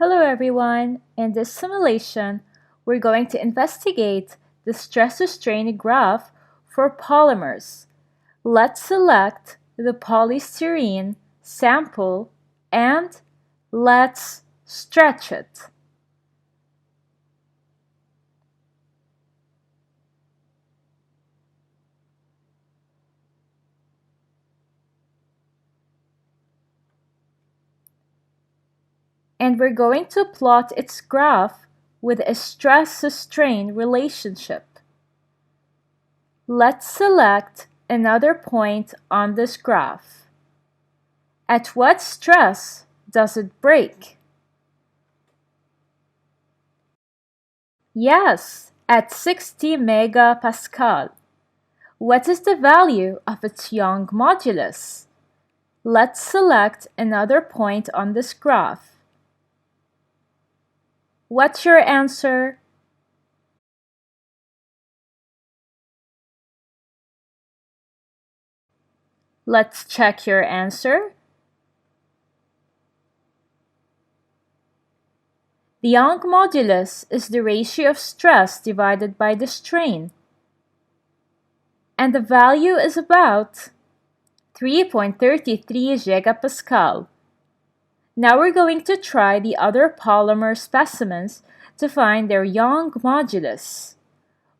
Hello everyone! In this simulation, we're going to investigate the stress-strain graph for polymers. Let's select the polystyrene sample and let's stretch it. And we're going to plot its graph with a stress-strain relationship. Let's select another point on this graph. At what stress does it break? Yes, at 60 megapascal. What is the value of its Young modulus? Let's select another point on this graph. What's your answer? Let's check your answer. The Young modulus is the ratio of stress divided by the strain. And the value is about 3.33 gigapascal. Now we're going to try the other polymer specimens to find their Young modulus.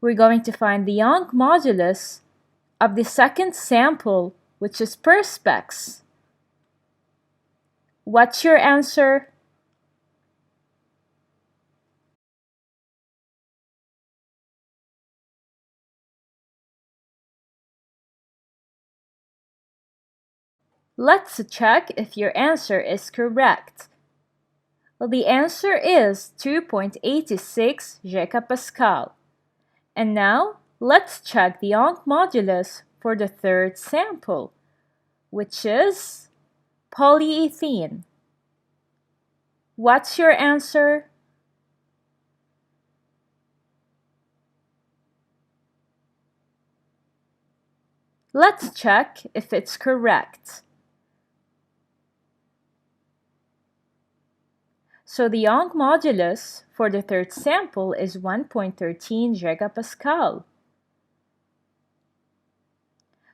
We're going to find the Young modulus of the second sample, which is Perspex. What's your answer? Let's check if your answer is correct. Well, the answer is 2.86 gigapascal. And now, let's check the Young modulus for the third sample, which is polyethylene. What's your answer? Let's check if it's correct. So the Young modulus for the third sample is 1.13 gigapascal.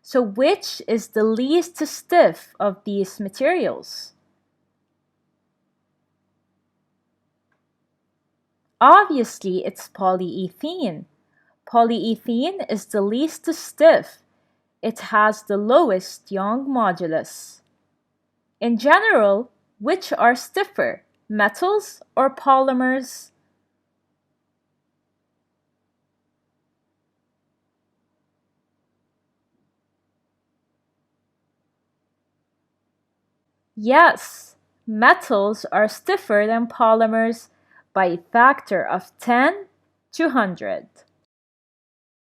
So which is the least stiff of these materials? Obviously, it's polyethylene. Polyethylene is the least stiff. It has the lowest Young modulus. In general, which are stiffer, metals or polymers? Yes, metals are stiffer than polymers by a factor of 10 to 100.